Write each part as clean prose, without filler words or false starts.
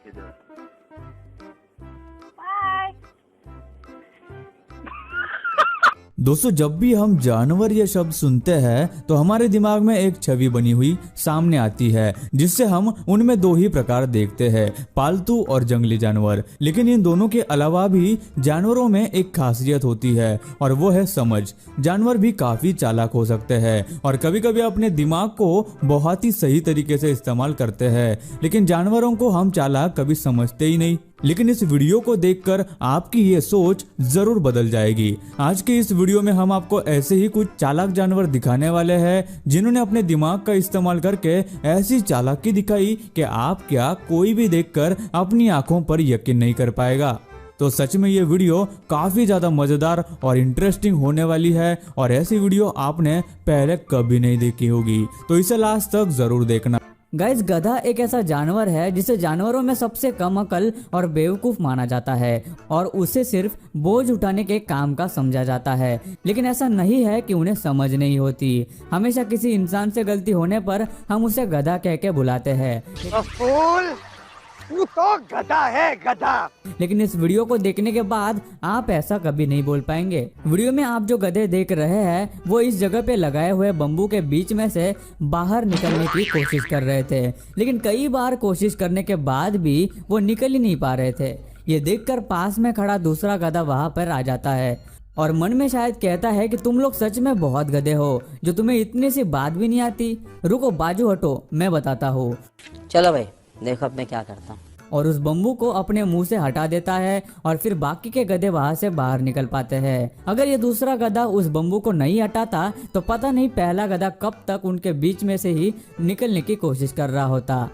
इधर। दोस्तों, जब भी हम जानवर ये शब्द सुनते हैं तो हमारे दिमाग में एक छवि बनी हुई सामने आती है, जिससे हम उनमें दो ही प्रकार देखते हैं, पालतू और जंगली जानवर। लेकिन इन दोनों के अलावा भी जानवरों में एक खासियत होती है और वो है समझ। जानवर भी काफी चालाक हो सकते हैं और कभी कभी अपने दिमाग को बहुत ही सही तरीके से इस्तेमाल करते हैं, लेकिन जानवरों को हम चालाक कभी समझते ही नहीं। लेकिन इस वीडियो को देखकर आपकी ये सोच जरूर बदल जाएगी। आज के इस वीडियो में हम आपको ऐसे ही कुछ चालाक जानवर दिखाने वाले हैं, जिन्होंने अपने दिमाग का इस्तेमाल करके ऐसी चालाकी दिखाई कि आप क्या कोई भी देखकर अपनी आंखों पर यकीन नहीं कर पाएगा। तो सच में ये वीडियो काफी ज्यादा मजेदार और इंटरेस्टिंग होने वाली है और ऐसी वीडियो आपने पहले कभी नहीं देखी होगी, तो इसे लास्ट तक जरूर देखना। गाइस, गधा एक ऐसा जानवर है जिसे जानवरों में सबसे कम अकल और बेवकूफ माना जाता है और उसे सिर्फ बोझ उठाने के काम का समझा जाता है। लेकिन ऐसा नहीं है कि उन्हें समझ नहीं होती। हमेशा किसी इंसान से गलती होने पर हम उसे गधा कह के बुलाते हैं। तू तो गधा है, गधा। लेकिन इस वीडियो को देखने के बाद आप ऐसा कभी नहीं बोल पाएंगे। वीडियो में आप जो गधे देख रहे हैं वो इस जगह पे लगाए हुए बम्बू के बीच में से बाहर निकलने की कोशिश कर रहे थे, लेकिन कई बार कोशिश करने के बाद भी वो निकल ही नहीं पा रहे थे। ये देखकर पास में खड़ा दूसरा गधा वहाँ पर आ जाता है और मन में शायद कहता है कि तुम लोग सच में बहुत गधे हो, जो तुम्हें इतनी सी बात भी नहीं आती। रुको, बाजू हटो, मैं बताता हूँ। चलो भाई, देखो अब मैं क्या करता हूँ। और उस बम्बू को अपने मुंह से हटा देता है और फिर बाकी के गधे वहां से बाहर निकल पाते हैं। अगर ये दूसरा गधा उस बम्बू को नहीं हटाता तो पता नहीं पहला गधा कब तक उनके बीच में से ही निकलने की कोशिश कर रहा होता।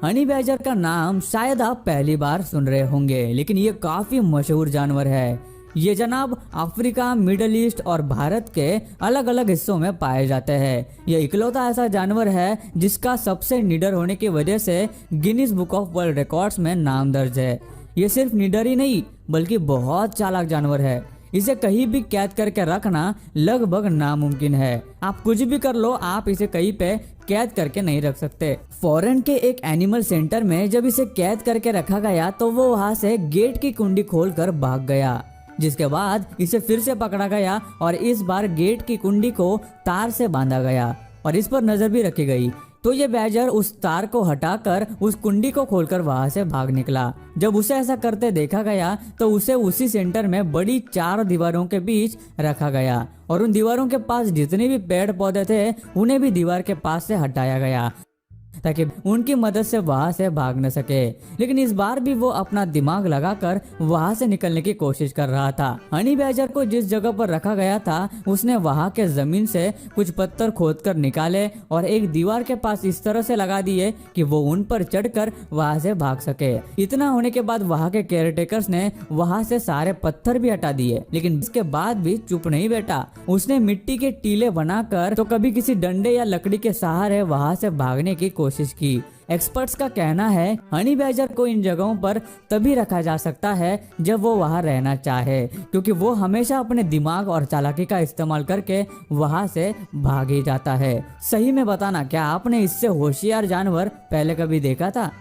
हनी बैजर का नाम शायद आप पहली बार सुन रहे होंगे, लेकिन ये काफी मशहूर जानवर है। ये जनाब अफ्रीका, मिडल ईस्ट और भारत के अलग अलग हिस्सों में पाए जाते हैं। यह इकलौता ऐसा जानवर है जिसका सबसे निडर होने की वजह से Guinness book of world records में नाम दर्ज है। ये सिर्फ निडर ही नहीं बल्कि बहुत चालाक जानवर है। इसे कहीं भी कैद करके रखना लगभग नामुमकिन है। आप कुछ भी कर लो, आप इसे कहीं पे कैद करके नहीं रख सकते। फॉरेन के एक एनिमल सेंटर में जब इसे कैद करके रखा गया तो वो वहाँ से गेट की कुंडी खोलकर भाग गया, जिसके बाद इसे फिर से पकड़ा गया और इस बार गेट की कुंडी को तार से बांधा गया और इस पर नजर भी रखी गई। तो ये बैजर उस तार को हटाकर उस कुंडी को खोलकर वहां से भाग निकला। जब उसे ऐसा करते देखा गया तो उसे उसी सेंटर में बड़ी 4 दीवारों के बीच रखा गया और उन दीवारों के पास जितने भी पेड़ पौधे थे उन्हें भी दीवार के पास से हटाया गया ताकि उनकी मदद से वहां से भाग न सके। लेकिन इस बार भी वो अपना दिमाग लगाकर वहां से निकलने की कोशिश कर रहा था। हनी बैजर को जिस जगह पर रखा गया था उसने वहां के जमीन से कुछ पत्थर खोदकर निकाले और एक दीवार के पास इस तरह से लगा दिए कि वो उन पर चढ़कर वहां से भाग सके। इतना होने के बाद वहां के केयरटेकर्स ने वहां से सारे पत्थर भी हटा दिए, लेकिन इसके बाद भी चुप नहीं बैठा। उसने मिट्टी के टीले बनाकर तो कभी किसी डंडे या लकड़ी के सहारे वहां से भागने की कोशिश की। एक्सपर्ट्स का कहना है हनी बैजर को इन जगहों पर तभी रखा जा सकता है जब वो वहां रहना चाहे, क्योंकि वो हमेशा अपने दिमाग और चालाकी का इस्तेमाल करके वहां से भाग ही जाता है। सही में बताना, क्या आपने इससे होशियार जानवर पहले कभी देखा था?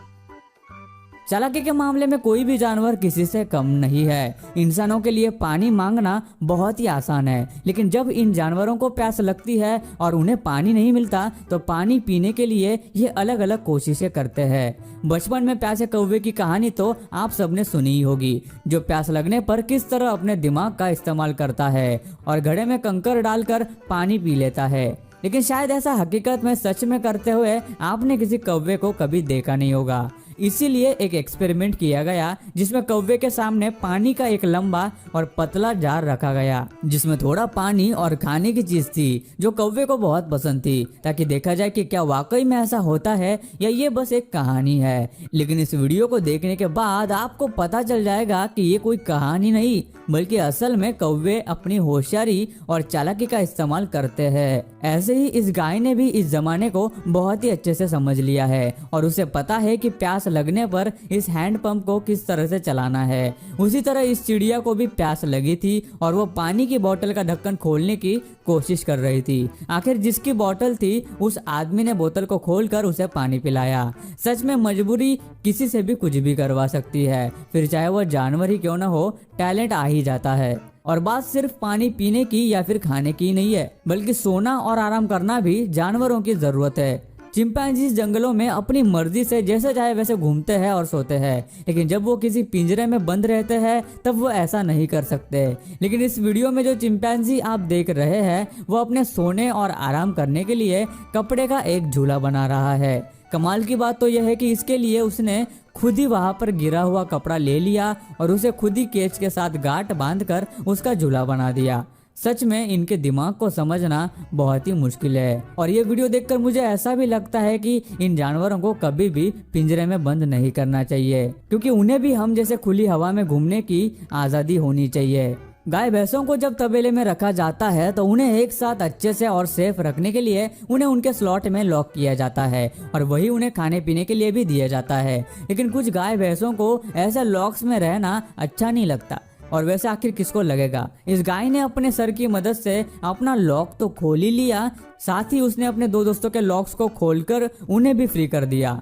चालाकी के मामले में कोई भी जानवर किसी से कम नहीं है। इंसानों के लिए पानी मांगना बहुत ही आसान है, लेकिन जब इन जानवरों को प्यास लगती है और उन्हें पानी नहीं मिलता तो पानी पीने के लिए ये अलग अलग कोशिशें करते हैं। बचपन में प्यासे कौवे की कहानी तो आप सबने सुनी ही होगी, जो प्यास लगने पर किस तरह अपने दिमाग का इस्तेमाल करता है और घड़े में कंकर डालकर पानी पी लेता है। लेकिन शायद ऐसा हकीकत में सच में करते हुए आपने किसी कौवे को कभी देखा नहीं होगा। इसीलिए एक एक्सपेरिमेंट किया गया जिसमें कौवे के सामने पानी का एक लंबा और पतला जार रखा गया, जिसमें थोड़ा पानी और खाने की चीज थी जो कौवे को बहुत पसंद थी, ताकि देखा जाए कि क्या वाकई में ऐसा होता है या ये बस एक कहानी है। लेकिन इस वीडियो को देखने के बाद आपको पता चल जाएगा कि ये कोई कहानी नहीं बल्कि असल में कौवे अपनी होशियारी और चालाकी का इस्तेमाल करते हैं। ऐसे ही इस गाय ने भी इस जमाने को बहुत ही अच्छे से समझ लिया है और उसे पता है कि प्यास लगने पर इस हैंडपंप को किस तरह से चलाना है। उसी तरह इस चिड़िया को भी प्यास लगी थी और वो पानी की बोतल का ढक्कन खोलने की कोशिश कर रही थी। आखिर जिसकी बोतल थी उस आदमी ने बोतल को खोलकर उसे पानी पिलाया। सच में मजबूरी किसी से भी कुछ भी करवा सकती है, फिर चाहे वो जानवर ही क्यों ना हो, टैलेंट आ ही जाता है। और बात सिर्फ पानी पीने की या फिर खाने की नहीं है, बल्कि सोना और आराम करना भी जानवरों की जरूरत है। चिंपैंजी जंगलों में अपनी मर्जी से जैसे चाहे वैसे घूमते हैं और सोते हैं, लेकिन जब वो किसी पिंजरे में बंद रहते हैं तब वो ऐसा नहीं कर सकते। लेकिन इस वीडियो में जो चिंपैंजी आप देख रहे हैं वो अपने सोने और आराम करने के लिए कपड़े का एक झूला बना रहा है। कमाल की बात तो यह है कि इसके लिए उसने खुद ही वहां पर गिरा हुआ कपड़ा ले लिया और उसे खुद ही केच के साथ गांठ बांधकर उसका झूला बना दिया। सच में इनके दिमाग को समझना बहुत ही मुश्किल है। और ये वीडियो देखकर मुझे ऐसा भी लगता है कि इन जानवरों को कभी भी पिंजरे में बंद नहीं करना चाहिए, क्योंकि उन्हें भी हम जैसे खुली हवा में घूमने की आजादी होनी चाहिए। गाय भैंसों को जब तबेले में रखा जाता है तो उन्हें एक साथ अच्छे से और सेफ रखने के लिए उन्हें उनके स्लॉट में लॉक किया जाता है और वही उन्हें खाने पीने के लिए भी दिया जाता है। लेकिन कुछ गाय भैंसों को ऐसे लॉक्स में रहना अच्छा नहीं लगता, और वैसे आखिर किसको लगेगा। इस गाय ने अपने सर की मदद से अपना लॉक तो खोल ही लिया, साथ ही उसने अपने दो दोस्तों के लॉक्स को खोलकर उन्हें भी फ्री कर दिया।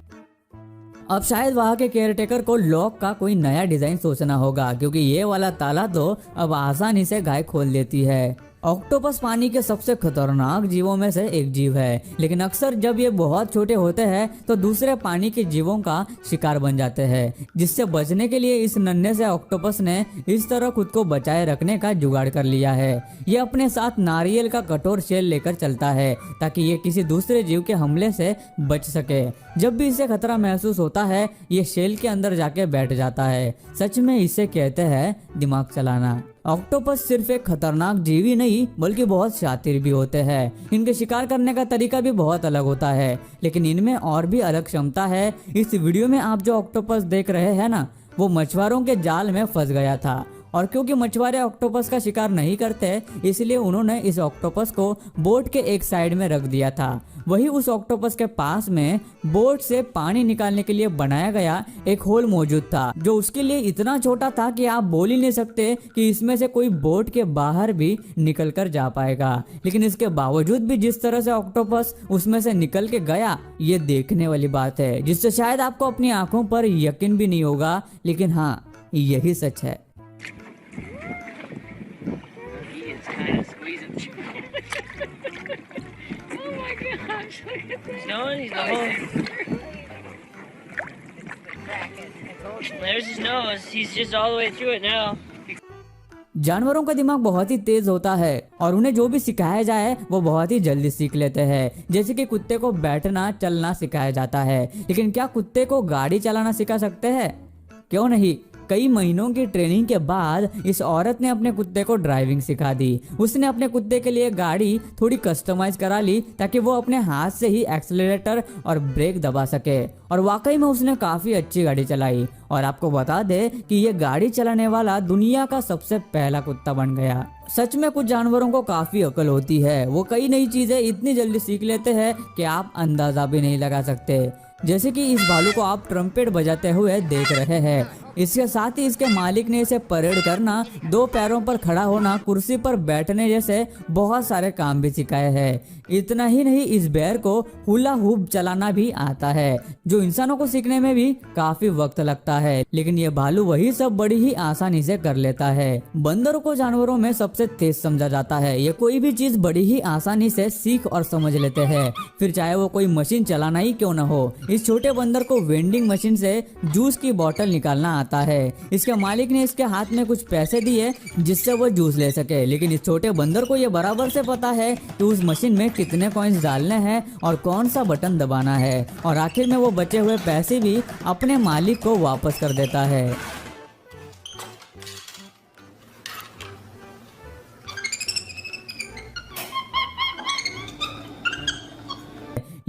अब शायद वहाँ के केयरटेकर को लॉक का कोई नया डिजाइन सोचना होगा, क्योंकि ये वाला ताला तो अब आसानी से गाय खोल देती है। ऑक्टोपस पानी के सबसे खतरनाक जीवों में से एक जीव है, लेकिन अक्सर जब ये बहुत छोटे होते हैं तो दूसरे पानी के जीवों का शिकार बन जाते हैं, जिससे बचने के लिए इस नन्हे से ऑक्टोपस ने इस तरह खुद को बचाए रखने का जुगाड़ कर लिया है। ये अपने साथ नारियल का कठोर शेल लेकर चलता है ताकि ये किसी दूसरे जीव के हमले से बच सके। जब भी इसे खतरा महसूस होता है ये शेल के अंदर जाके बैठ जाता है। सच में इसे कहते हैं दिमाग चलाना। ऑक्टोपस सिर्फ एक खतरनाक जीव ही नहीं बल्कि बहुत शातिर भी होते हैं। इनके शिकार करने का तरीका भी बहुत अलग होता है, लेकिन इनमें और भी अलग क्षमता है। इस वीडियो में आप जो ऑक्टोपस देख रहे हैं ना, वो मछुआरों के जाल में फंस गया था, और क्योंकि मछुआरे ऑक्टोपस का शिकार नहीं करते इसलिए उन्होंने इस ऑक्टोपस को बोट के एक साइड में रख दिया था। वही उस ऑक्टोपस के पास में बोट से पानी निकालने के लिए बनाया गया एक होल मौजूद था, जो उसके लिए इतना छोटा था कि आप बोल ही नहीं सकते कि इसमें से कोई बोट के बाहर भी निकल कर जा पाएगा। लेकिन इसके बावजूद भी जिस तरह से ऑक्टोपस उसमें से निकल के गया, ये देखने वाली बात है, जिससे शायद आपको अपनी आंखों पर यकीन भी नहीं होगा, लेकिन हाँ यही सच है। He's going, he's the whole... There's his nose. He's just all the way through it now. जानवरों का दिमाग बहुत ही तेज होता है और उन्हें जो भी सिखाया जाए वो बहुत ही जल्दी सीख लेते हैं। जैसे कि कुत्ते को बैठना चलना सिखाया जाता है, लेकिन क्या कुत्ते को गाड़ी चलाना सिखा सकते हैं? क्यों नहीं। कई महीनों की ट्रेनिंग के बाद इस औरत ने अपने कुत्ते को ड्राइविंग सिखा दी। उसने अपने कुत्ते के लिए गाड़ी थोड़ी कस्टमाइज करा ली ताकि वो अपने हाथ से ही एक्सीलरेटर और ब्रेक दबा सके, और वाकई में उसने काफी अच्छी गाड़ी चलाई। और आपको बता दे कि ये गाड़ी चलाने वाला दुनिया का सबसे पहला कुत्ता बन गया। सच में कुछ जानवरों को काफी अकल होती है, वो कई नई चीजें इतनी जल्दी सीख लेते हैं कि आप अंदाजा भी नहीं लगा सकते। जैसे कि इस भालू को आप ट्रम्पेट बजाते हुए देख रहे हैं। इसके साथ ही इसके मालिक ने इसे परेड करना, दो पैरों पर खड़ा होना, कुर्सी पर बैठने जैसे बहुत सारे काम भी सिखाए हैं। इतना ही नहीं, इस बेर को हुला हुप चलाना भी आता है, जो इंसानों को सीखने में भी काफी वक्त लगता है, लेकिन ये भालू वही सब बड़ी ही आसानी से कर लेता है। बंदरों को जानवरों में सबसे तेज समझा जाता है। ये कोई भी चीज बड़ी ही आसानी से सीख और समझ लेते हैं, फिर चाहे वो कोई मशीन चलाना ही क्यों न हो। इस छोटे बंदर को वेंडिंग मशीन से जूस की बोतल निकालना आता है। इसके मालिक ने इसके हाथ में कुछ पैसे दिए जिससे वो जूस ले सके, लेकिन इस छोटे बंदर को ये बराबर से पता है कि उस मशीन में कितने कॉइन्स डालने हैं और कौन सा बटन दबाना है, और आखिर में वो बचे हुए पैसे भी अपने मालिक को वापस कर देता है।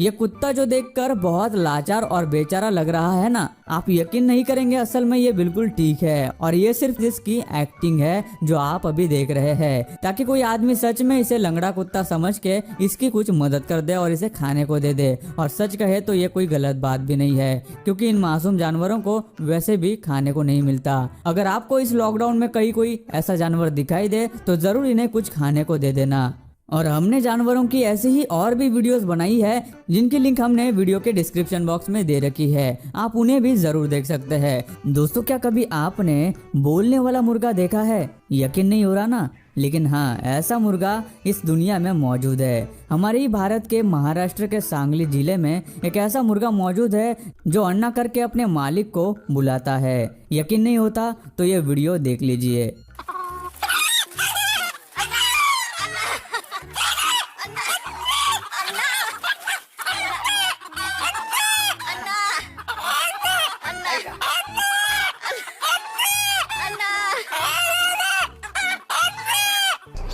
ये कुत्ता जो देखकर बहुत लाचार और बेचारा लग रहा है ना, आप यकीन नहीं करेंगे, असल में ये बिल्कुल ठीक है और ये सिर्फ इसकी एक्टिंग है जो आप अभी देख रहे हैं, ताकि कोई आदमी सच में इसे लंगड़ा कुत्ता समझ के इसकी कुछ मदद कर दे और इसे खाने को दे दे। और सच कहे तो ये कोई गलत बात भी नहीं है, क्योंकि इन मासूम जानवरों को वैसे भी खाने को नहीं मिलता। अगर आपको इस लॉकडाउन में कहीं कोई ऐसा जानवर दिखाई दे तो जरूर इन्हें कुछ खाने को दे देना। और हमने जानवरों की ऐसी ही और भी वीडियोस बनाई है जिनकी लिंक हमने वीडियो के डिस्क्रिप्शन बॉक्स में दे रखी है, आप उन्हें भी जरूर देख सकते हैं। दोस्तों, क्या कभी आपने बोलने वाला मुर्गा देखा है? यकीन नहीं हो रहा ना, लेकिन हाँ, ऐसा मुर्गा इस दुनिया में मौजूद है। हमारे ही भारत के महाराष्ट्र के सांगली जिले में एक ऐसा मुर्गा मौजूद है जो अन्ना करके अपने मालिक को बुलाता है। यकीन नहीं होता तो ये वीडियो देख लीजिए।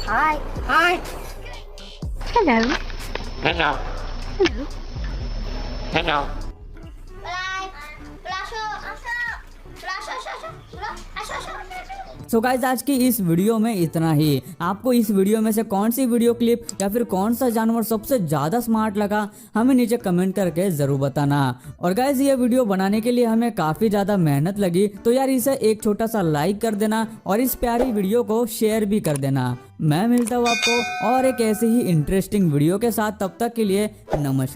Hi. Hi. Hello. Hello. Hello. So guys, आज की इस वीडियो में इतना ही। आपको इस वीडियो में से कौन सी वीडियो क्लिप या फिर कौन सा जानवर सबसे ज्यादा स्मार्ट लगा, हमें नीचे कमेंट करके जरूर बताना। और गाइस, ये वीडियो बनाने के लिए हमें काफी ज्यादा मेहनत लगी, तो यार इसे एक छोटा सा लाइक कर देना और इस प्यारी वीडियो को शेयर भी कर देना। मैं मिलता हूँ आपको और एक ऐसे ही इंटरेस्टिंग वीडियो के साथ, तब तक के लिए नमस्कार।